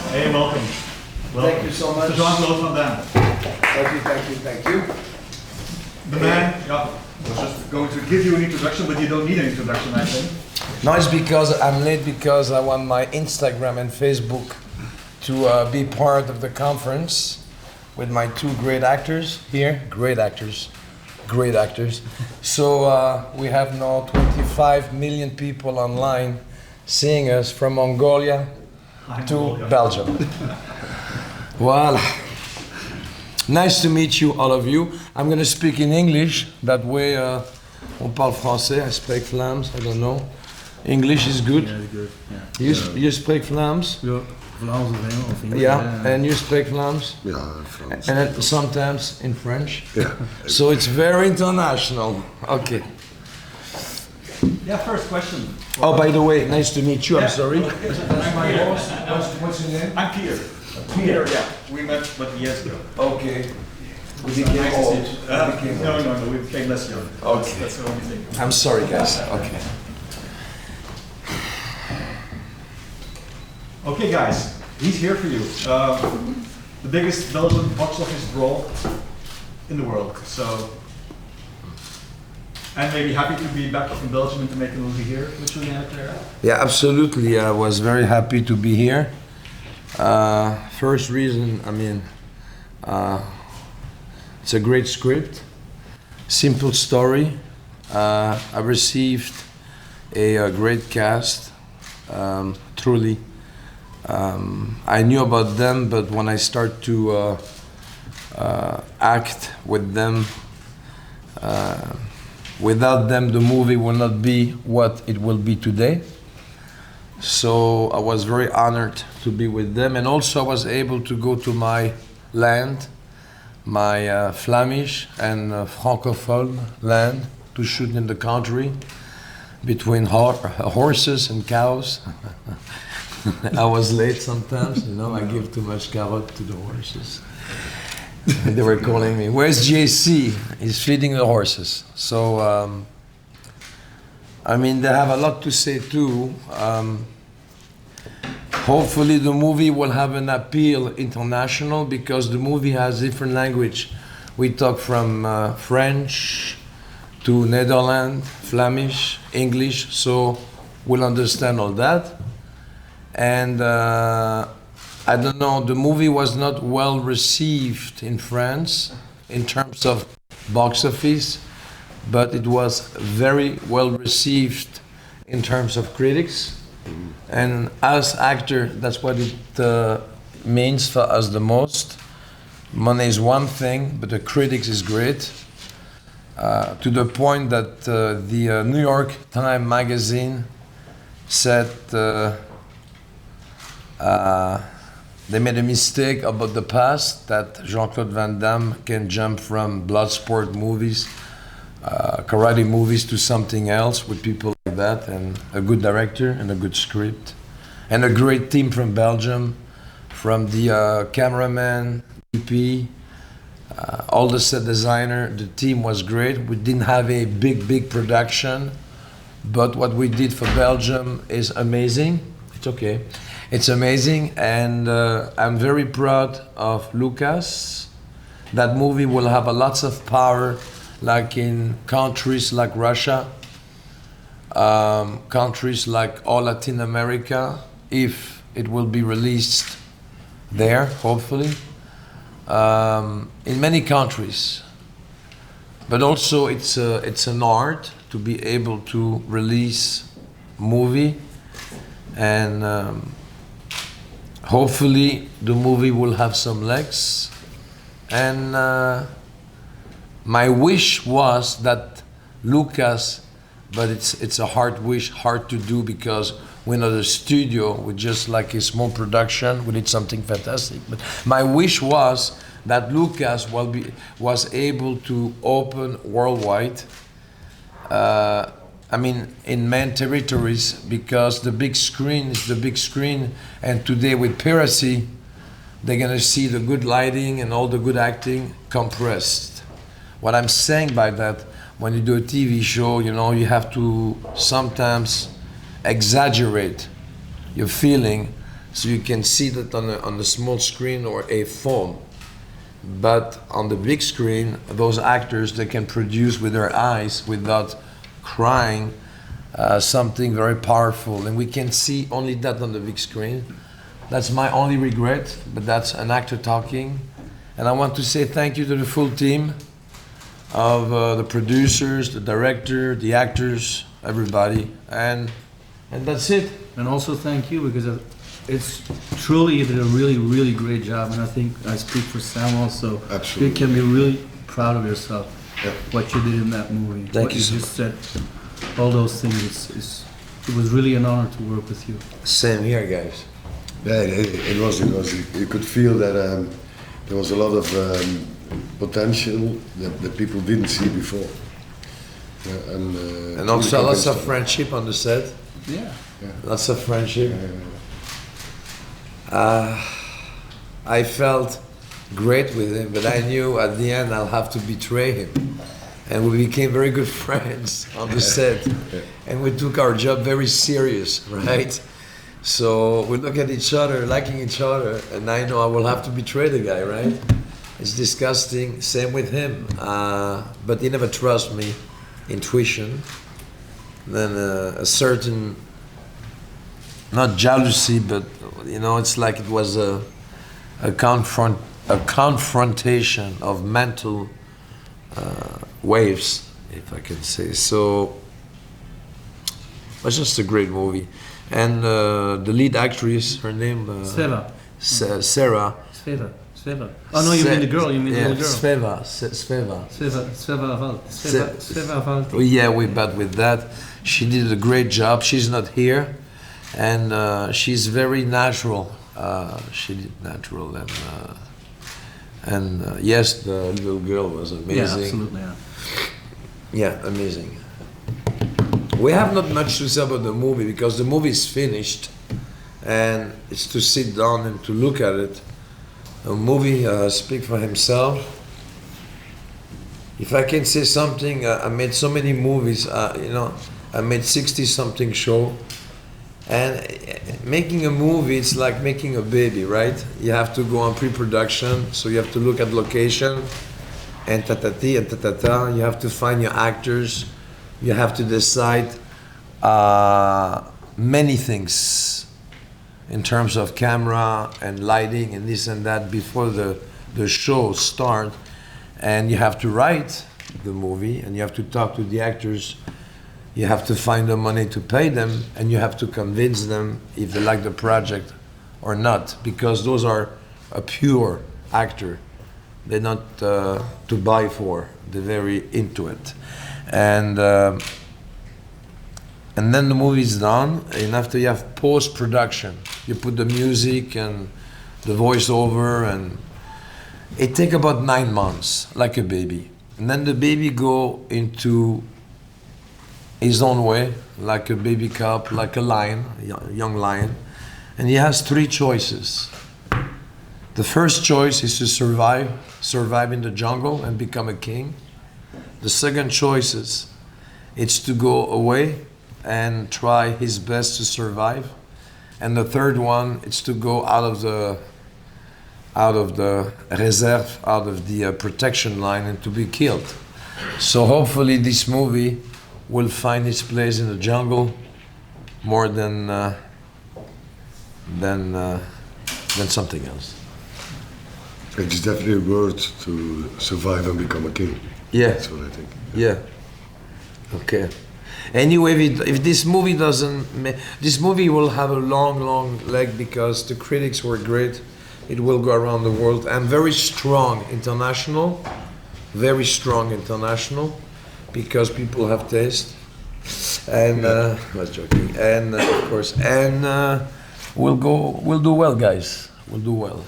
Hey, welcome. Thank you so much. Mr. Jean-Claude Van Damme. Thank you. The man, yeah, I was just going to give you an introduction, but you don't need an introduction, I think. No, it's because I'm late because I want my Instagram and Facebook to be part of the conference with my two great actors here. Great actors. So we have now 25 million people online seeing us from Mongolia to Belgium. Voilà. Nice to meet you, all of you. I'm going to speak in English. That way, on parle français. I speak Vlaams. I don't know. English is good. Yeah, good. Yeah. You speak Vlaams? Yeah. Vlaams of English. Yeah. And you speak Vlaams? Yeah, Frans. And then sometimes in French? Yeah. So it's very international. Okay. Yeah, first question. Oh, by the way, nice to meet you. I'm sorry. That's my boss. What's your name? I'm Pierre. Pierre, yeah. We met but years ago. Okay. We became old. No, we became less young. Okay. That's the only thing. I'm sorry, guys. Okay. Okay, guys, he's here for you. The biggest Belgian box office draw in the world. So, and maybe happy to be back in Belgium and to make a movie here with you and Claire. Yeah, absolutely. I was very happy to be here. First reason, I mean, it's a great script, simple story. I received a great cast, truly. I knew about them, but when I start to act with them, without them the movie will not be what it will be today. So I was very honored to be with them, and also I was able to go to my land, my Flemish and Francophone land, to shoot in the country between horses and cows. I was late sometimes, you know, I give too much carrot to the horses. They were calling me, where's JC? He's feeding the horses. So, I mean, they have a lot to say too. Hopefully the movie will have an appeal international because the movie has different language. We talk from French to Netherlands, Flemish, English, so we'll understand all that. And I don't know, the movie was not well received in France in terms of box office, but it was very well received in terms of critics. And as actor, that's what it means for us the most. Money is one thing, but the critics is great. To the point that the New York Times magazine said they made a mistake about the past, that Jean-Claude Van Damme can jump from blood sport movies, karate movies to something else with people like that, and a good director and a good script. And a great team from Belgium, from the cameraman, DP, all the set designer. The team was great. We didn't have a big production, but what we did for Belgium is amazing. It's okay. It's amazing, and I'm very proud of Lukas. That movie will have a lots of power, like in countries like Russia, countries like all Latin America, if it will be released there, hopefully. In many countries. But also it's an art to be able to release movie, and hopefully the movie will have some legs. And my wish was that Lukas, but it's a hard wish, hard to do, because we're not a studio, we're just like a small production, we need something fantastic. But my wish was that Lukas was able to open worldwide, I mean, in main territories, because the big screen is the big screen, and today with piracy, they're gonna see the good lighting and all the good acting compressed. What I'm saying by that, when you do a TV show, you know, you have to sometimes exaggerate your feeling so you can see that on the small screen or a phone. But on the big screen, those actors, they can produce with their eyes without crying something very powerful, and we can see only that on the big screen. That's my only regret, but that's an actor talking. And I want to say thank you to the full team of the producers, the director, the actors, everybody, and that's it. And also thank you, because it's truly, you did a really, really great job, and I think I speak for Sam also. Absolutely. You can be really proud of yourself, Yeah. what you did in that movie. Thank what you so just said, all those things. It was really an honor to work with you. Same here, guys. Yeah, it was. You could feel that there was a lot of potential that people didn't see before. Yeah, And also lots of convinced friendship on the set. Yeah. Lots of friendship. I felt great with him, but I knew at the end I'll have to betray him. And we became very good friends on the set. And we took our job very serious, right? So we look at each other, liking each other, and I know I will have to betray the guy, right? It's disgusting. Same with him. But he never trusts me. Intuition. Then a certain, not jealousy, but you know, it's like it was a confrontation of mental waves, if I can say. So it was just a great movie. And the lead actress, her name? Sveva. Sarah. Sveva. Oh no, you mean the girl, you mean the little girl. Sveva. Sveva Valti. Oh, yeah, we bet with that. She did a great job. She's not here. And she's very natural. She did natural. And yes, the little girl was amazing. Yeah, absolutely, yeah. Yeah, amazing. We have not much to say about the movie because the movie is finished and it's to sit down and to look at it. A movie speaks for himself. If I can say something, I made so many movies, you know, I made 60-something show. And making a movie, it's like making a baby, right? You have to go on pre-production, so you have to look at location, and ta-ta-ti and ta-ta-ta. You have to find your actors. You have to decide many things in terms of camera and lighting and this and that before the show starts. And you have to write the movie, and you have to talk to the actors. You have to find the money to pay them, and you have to convince them if they like the project or not, because those are a pure actor. They're not to buy for. They're very into it. And then the movie is done, and after you have post-production, you put the music and the voiceover, and it takes about 9 months, like a baby. And then the baby go into his own way, like a baby cub, like a lion, a young lion. And he has 3 choices. The first choice is to survive in the jungle and become a king. The second choice is it's to go away and try his best to survive. And the third one is to go out of the reserve, out of the protection line, and to be killed. So hopefully this movie will find its place in the jungle more than something else. It's definitely a word to survive and become a king. Yeah. That's what I think. Yeah. Okay. Anyway, if this movie doesn't, this movie will have a long leg because the critics were great. It will go around the world. I'm very strong international, because people have taste. And I was joking. And of course, and we'll do well, guys. We'll do well.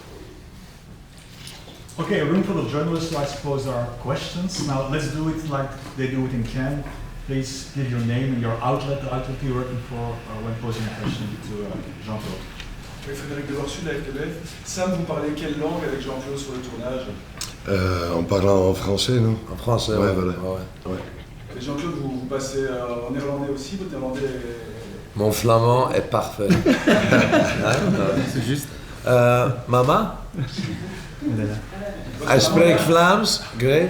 Okay, a room full of journalists, so I suppose there are questions. Now let's do it like they do it in Cannes. Please give your name and your outlet, the outlet you're working for, when posing a question to Jean-Claude. Oui, Frédéric Delorsu de la FTBF. Sam, vous parlez quelle langue avec Jean-Claude sur le tournage? En parlant en français, non? En français, ouais. ouais. Voilà. Ouais. Et Jean-Claude, vous passez en néerlandais aussi, votre néerlandais est... Mon flamand est parfait. C'est juste. Mama? I speak Vlaams, great.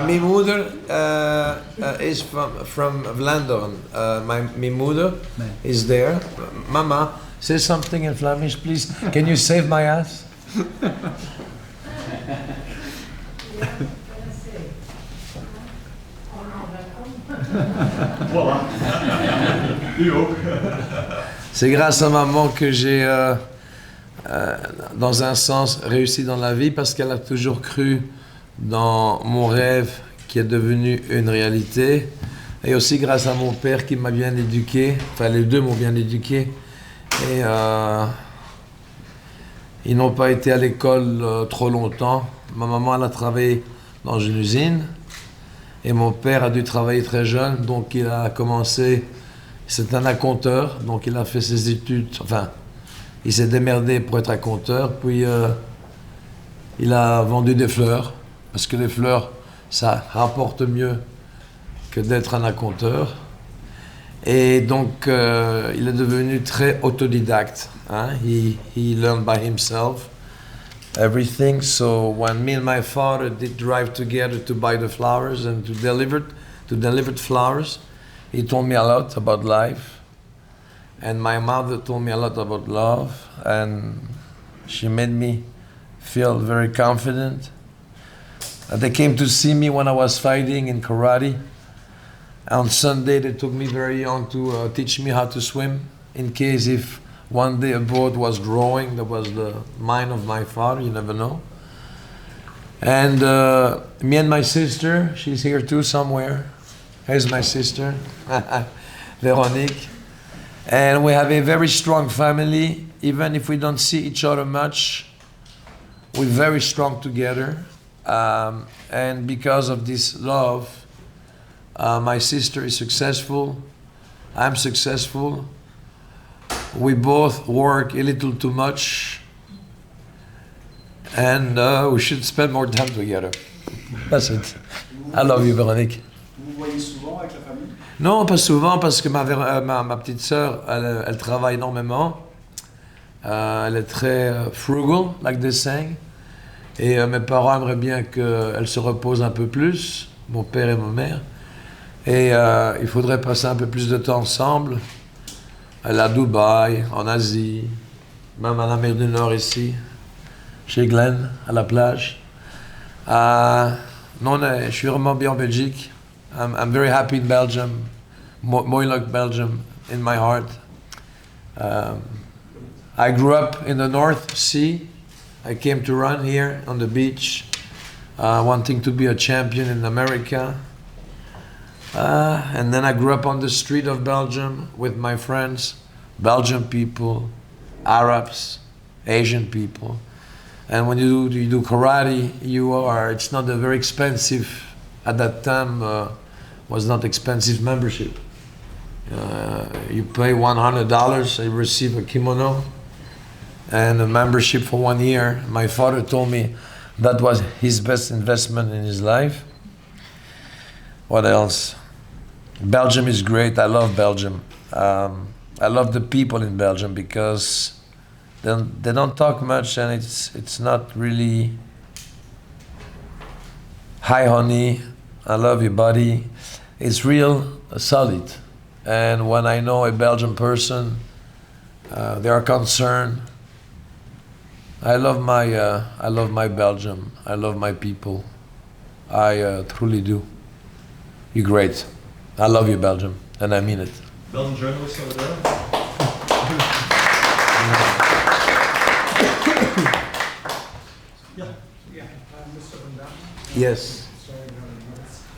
Mijn moeder is from Vlaanderen. My mother is there. Mama, say something in Flemish, please. Can you save my ass? Voilà. U ook. C'est grâce à maman que j'ai, dans un sens, réussi dans la vie parce qu'elle a toujours cru dans mon rêve qui est devenu une réalité. Et aussi grâce à mon père qui m'a bien éduqué. Enfin, les deux m'ont bien éduqué. Et ils n'ont pas été à l'école trop longtemps. Ma maman, elle a travaillé dans une usine. Et mon père a dû travailler très jeune. Donc, il a commencé... C'est un raconteur. Donc, il a fait ses études... Enfin, il s'est démerdé pour être raconteur. Puis, il a vendu des fleurs. Parce que les fleurs, ça rapporte mieux que d'être un raconteur. Et donc, il est devenu très autodidacte. Hein? He learned by himself everything. So when me and my father did drive together to buy the flowers and to deliver flowers, he told me a lot about life. And my mother told me a lot about love. And she made me feel very confident. They came to see me when I was fighting in karate. On Sunday, they took me very young to teach me how to swim. In case if one day a boat was growing, that was the mind of my father, you never know. And me and my sister, she's here too somewhere. Here's my sister, Veronique. And we have a very strong family. Even if we don't see each other much, we're very strong together. And because of this love, my sister is successful, I'm successful. We both work a little too much, and we should spend more time together. That's it. I love you, Véronique. Vous vous voyez souvent avec la famille? Non, pas souvent, parce que ma petite sœur, elle travaille énormément. Elle est très frugal, like they say. Et mes parents aimeraient bien qu'elle se repose un peu plus, mon père et ma mère. Et il faudrait passer un peu plus de temps ensemble. Elle est à Dubaï, en Asie, même en Amérique du Nord ici, chez Glenn, à la plage. Non, je suis vraiment bien en Belgique. I'm very happy in Belgium. More like Belgium in my heart. I grew up in the North Sea. I came to run here on the beach, wanting to be a champion in America. And then I grew up on the street of Belgium with my friends, Belgian people, Arabs, Asian people. And when you do karate, it's not a very expensive, at that time, was not expensive membership. You pay $100, you receive a kimono, and a membership for 1 year. My father told me that was his best investment in his life. What else? Belgium is great. I love Belgium. I love the people in Belgium because they don't talk much, and it's not really hi honey, I love you buddy. It's real solid. And when I know a Belgian person, they are concerned. I love my Belgium. I love my people. I truly do. You're great. I love you, Belgium, and I mean it. Belgian journalists over there. Mr. Van Damme. Yes. Sorry,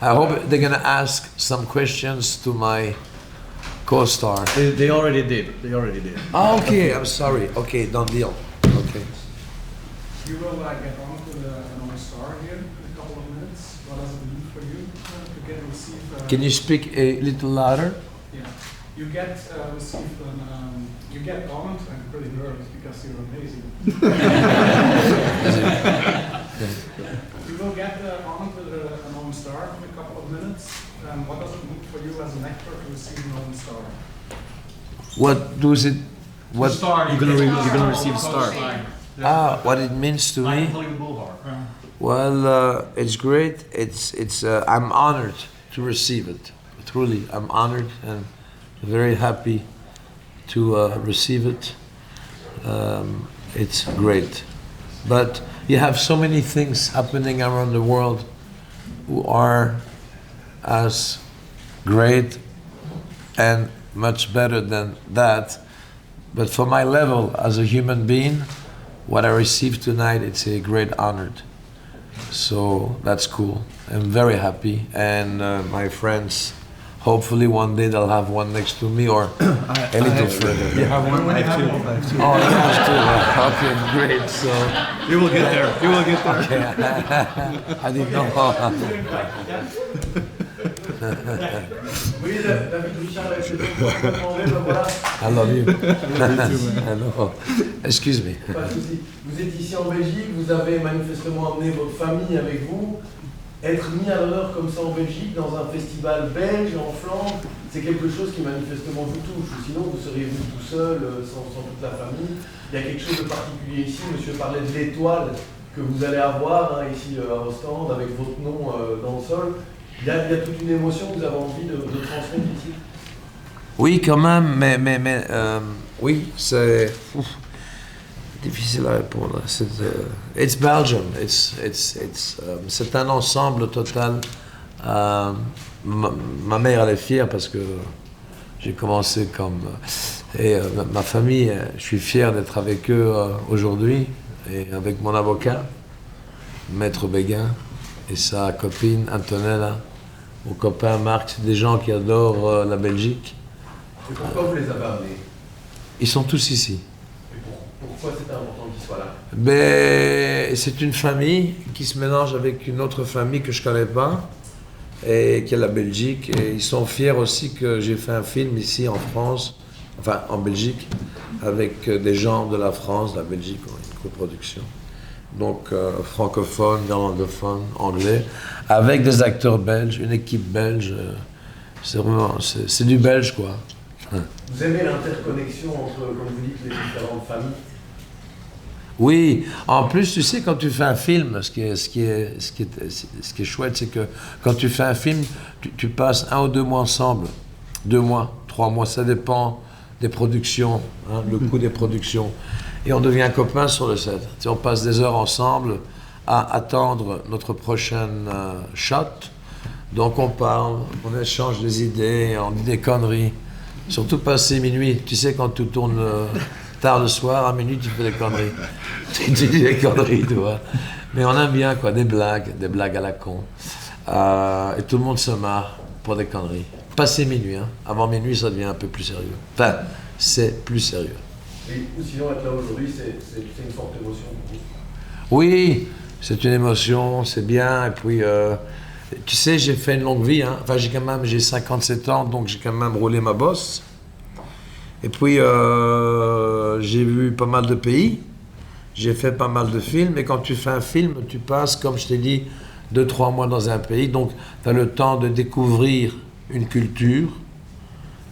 I hope they're gonna ask some questions to my co-star. They already did. They already did. Oh, okay, I'm sorry. Okay, done deal. Okay. You will get on to the another star here in a couple of minutes. What does it mean for you to get receive? Can you speak a little louder? Yeah, you get received an you get honored. I'm pretty nervous because you're amazing. You will get honored with an Northern Star in a couple of minutes. What does it mean for you as an actor to receive an Northern Star? What does it What? Star, You're gonna receive a star. What it means to Like me? Hollywood Boulevard. Well, it's great. It's. I'm honored to receive it. Truly, I'm honored and very happy to receive it. It's great, but you have so many things happening around the world who are as great and much better than that. But for my level as a human being, what I received tonight, it's a great honor. So that's cool. I'm very happy. And my friends, hopefully one day they'll have one next to me or a little further. You have one? I have two. Oh, you have two. Okay, great. So You will get there. You will get there. I didn't know. Oui, David Richard, est-ce que je peux vous demander, ben voilà, I love you. Hello. Excuse me. pas de souci. Vous êtes ici en Belgique, vous avez manifestement amené votre famille avec vous. Être mis à l'honneur comme ça en Belgique, dans un festival belge, en Flandre, c'est quelque chose qui manifestement vous touche. Sinon, vous seriez venu tout seul, sans toute la famille. Il y a quelque chose de particulier ici. Monsieur parlait de l'étoile que vous allez avoir ici à Ostende, avec votre nom dans le sol. Il y a toute une émotion que vous avez envie de transmettre ici. Oui, quand même, mais oui, c'est difficile à répondre. It's Belgium. C'est un ensemble total. Ma mère, elle est fière parce que j'ai commencé comme... ma famille, je suis fier d'être avec eux aujourd'hui et avec mon avocat, Maître Béguin, et sa copine Antonella, mon copain Marc. C'est des gens qui adorent la Belgique. Et pourquoi vous les avez amenés? Ils sont tous ici. Et pourquoi c'était important qu'ils soient là? Ben, c'est une famille qui se mélange avec une autre famille que je ne connais pas, et qui est la Belgique. Et ils sont fiers aussi que j'ai fait un film ici en France, enfin en Belgique, avec des gens de la France, de la Belgique, une coproduction. Donc francophone, néerlandophone, anglais, avec des acteurs belges, une équipe belge. C'est du belge, quoi. Vous aimez l'interconnexion entre, comme vous dites, les différentes familles? Oui, en plus, tu sais, quand tu fais un film, ce qui est chouette, c'est que quand tu fais un film, tu passes 1 ou 2 mois ensemble. 2 mois, 3 mois, ça dépend des productions, hein, le coût des productions. Et on devient copains sur le set. Tu sais, on passe des heures ensemble à attendre notre prochaine shot. Donc on parle, on échange des idées, on dit des conneries. Surtout passé minuit. Tu sais, quand tu tournes tard le soir, à minuit, tu fais des conneries. Tu dis des conneries, tu vois. Mais on aime bien, quoi, des blagues à la con. Et tout le monde se marre pour des conneries. Passé minuit, hein. Avant minuit, ça devient un peu plus sérieux. Enfin, c'est plus sérieux. Et sinon, être là aujourd'hui, c'est une forte émotion pour vous? Oui, c'est une émotion, c'est bien. Et puis, tu sais, j'ai fait une longue vie. Hein. Enfin, j'ai 57 ans, donc j'ai quand même roulé ma bosse. Et puis, j'ai vu pas mal de pays. J'ai fait pas mal de films. Et quand tu fais un film, tu passes, comme je t'ai dit, 2-3 mois dans un pays. Donc, tu as le temps de découvrir une culture,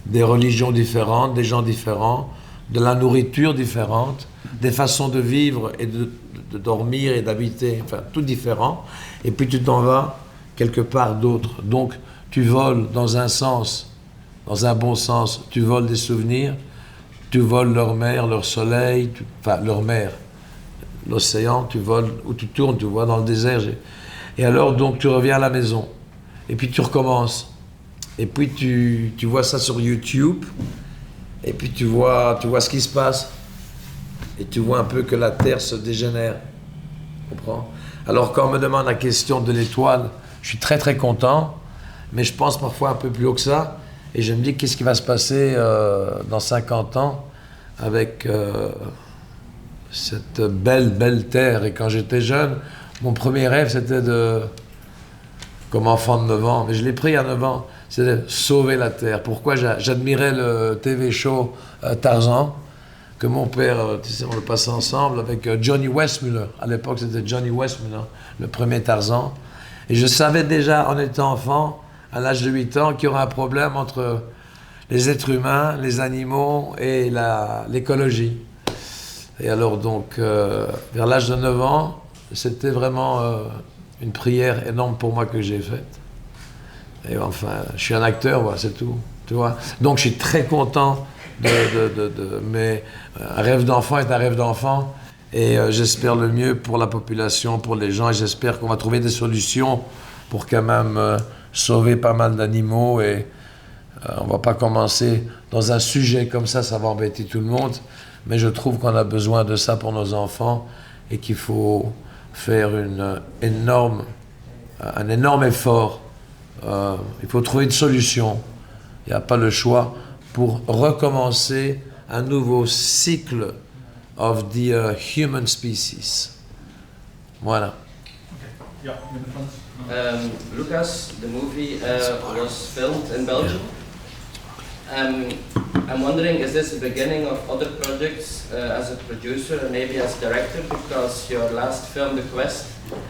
des religions différentes, des gens différents, de la nourriture différente, des façons de vivre et de dormir et d'habiter, enfin, tout différent. Et puis tu t'en vas quelque part d'autre. Donc tu voles dans un sens, dans un bon sens, tu voles des souvenirs, tu voles leur mer, leur soleil, enfin leur mer, l'océan, tu voles, ou tu tournes, tu vois, dans le désert. Et alors donc tu reviens à la maison. Et puis tu recommences. Et puis tu vois ça sur YouTube. Et puis tu vois ce qui se passe. Et tu vois un peu que la Terre se dégénère. Tu comprends? Alors quand on me demande la question de l'étoile, je suis très très content, mais je pense parfois un peu plus haut que ça. Et je me dis qu'est-ce qui va se passer dans 50 ans avec cette belle Terre. Et quand j'étais jeune, mon premier rêve c'était comme enfant de 9 ans, mais je l'ai pris à 9 ans, c'est de sauver la Terre. Pourquoi? J'admirais le TV show Tarzan, que mon père, tu sais, on le passait ensemble avec Johnny Weissmuller. À l'époque, c'était Johnny Weissmuller, le premier Tarzan. Et je savais déjà, en étant enfant, à l'âge de 8 ans, qu'il y aurait un problème entre les êtres humains, les animaux et l'écologie. Et alors donc, vers l'âge de 9 ans, c'était vraiment une prière énorme pour moi que j'ai faite. Et enfin, je suis un acteur, voilà, c'est tout. Tu vois. Donc je suis très content mais un rêve d'enfant est un rêve d'enfant. Et j'espère le mieux pour la population, pour les gens. Et j'espère qu'on va trouver des solutions pour quand même sauver pas mal d'animaux. Et on va pas commencer dans un sujet comme ça va embêter tout le monde. Mais je trouve qu'on a besoin de ça pour nos enfants et qu'il faut faire un énorme effort. Il faut trouver une solution. Il n'y a pas le choix pour recommencer un nouveau cycle of the human species. Voilà. Okay. Yeah, in the front. Lucas, the movie was filmed in Belgium. I'm wondering, is this the beginning of other projects as a producer and maybe as director? Because your last film, The Quest,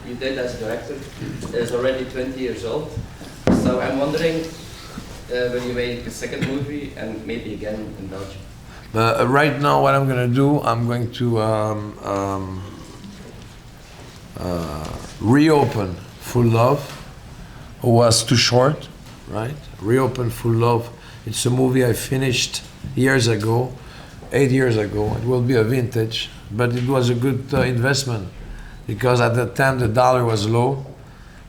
you did as director, is already 20 years old. So I'm wondering, will you make a second movie and maybe again in Belgium? Right now, what I'm going to do, I'm going to reopen Full Love, who was too short, right? Reopen Full Love. It's a movie I finished years ago, 8 years ago. It will be a vintage, but it was a good investment because at that time the dollar was low,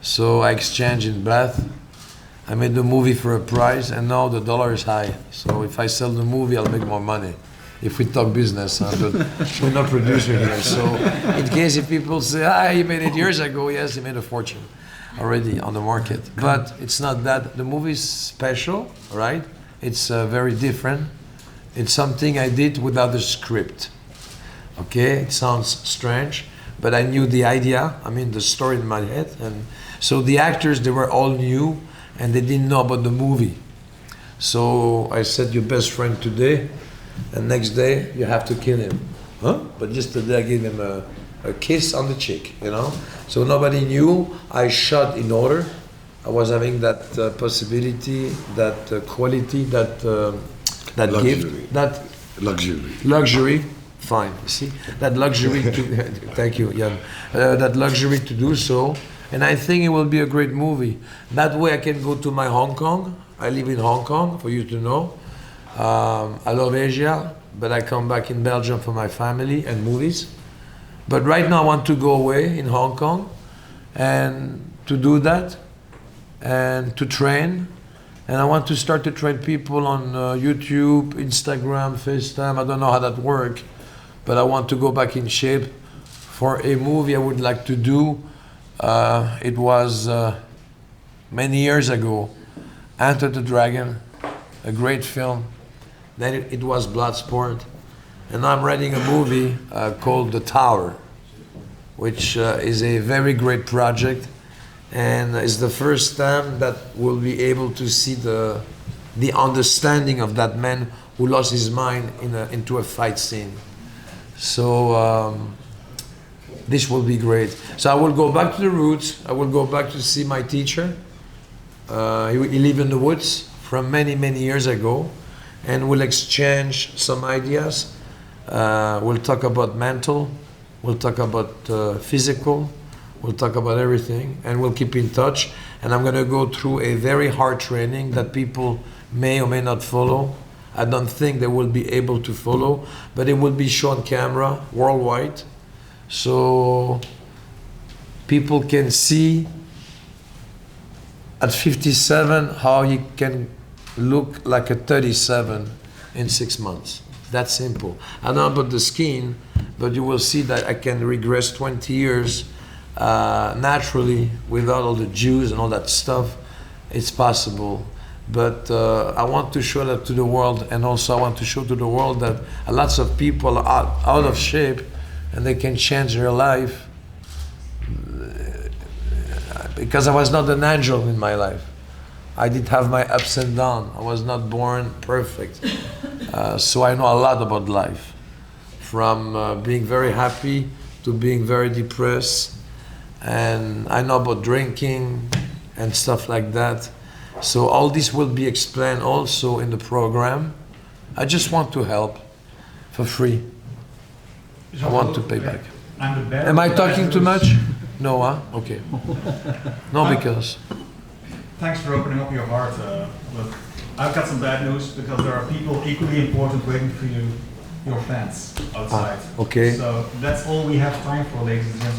so I exchanged in baht. I made the movie for a price, and now the dollar is high. So if I sell the movie, I'll make more money. If we talk business, but we're not producer here. So in case if people say, you made it years ago, yes, you made a fortune already on the market. But it's not that. The movie is special, right? It's very different. It's something I did without a script. Okay, it sounds strange, but I knew the idea, the story in my head. And so the actors, they were all new, and they didn't know about the movie. So I said, your best friend today, and next day you have to kill him. Huh? But yesterday I gave him a kiss on the cheek, So nobody knew. I shot in order. I was having that possibility, that quality, that Luxury. gift, that Luxury. luxury. Fine, see that luxury to thank you, Jan. That luxury to do so, and I think it will be a great movie. That way, I can go to my Hong Kong. I live in Hong Kong, for you to know. I love Asia, but I come back in Belgium for my family and movies. But right now, I want to go away in Hong Kong, and to do that, and to train. And I want to start to train people on YouTube, Instagram, FaceTime. I don't know how that works, but I want to go back in shape for a movie I would like to do. It was many years ago, Enter the Dragon, a great film. Then it was Bloodsport. And I'm writing a movie called The Tower, which is a very great project. And it's the first time that we'll be able to see the understanding of that man who lost his mind into a fight scene. So this will be great. So I will go back to the roots. I will go back to see my teacher. He lived in the woods from many, many years ago. And we'll exchange some ideas. We'll talk about mental. We'll talk about physical. We'll talk about everything, and we'll keep in touch. And I'm going to go through a very hard training that people may or may not follow. I don't think they will be able to follow, but it will be shown camera worldwide, so people can see at 57 how you can look like a 37 in 6 months. That's simple. I don't know about the skin, but you will see that I can regress 20 years naturally, without all the Jews and all that stuff. It's possible, but I want to show that to the world, and also I want to show to the world that lots of people are out of shape and they can change their life, because I was not an angel in my life. I did have my ups and downs. I was not born perfect, so I know a lot about life, from being very happy to being very depressed. And I know about drinking and stuff like that. So all this will be explained also in the program. I just want to help for free. I want to pay back. Am I talking too much? No, huh? Okay. No, because... Thanks for opening up your heart, but I've got some bad news because there are people equally important waiting for you, your fans, outside. Okay. So that's all we have time for, ladies and gentlemen.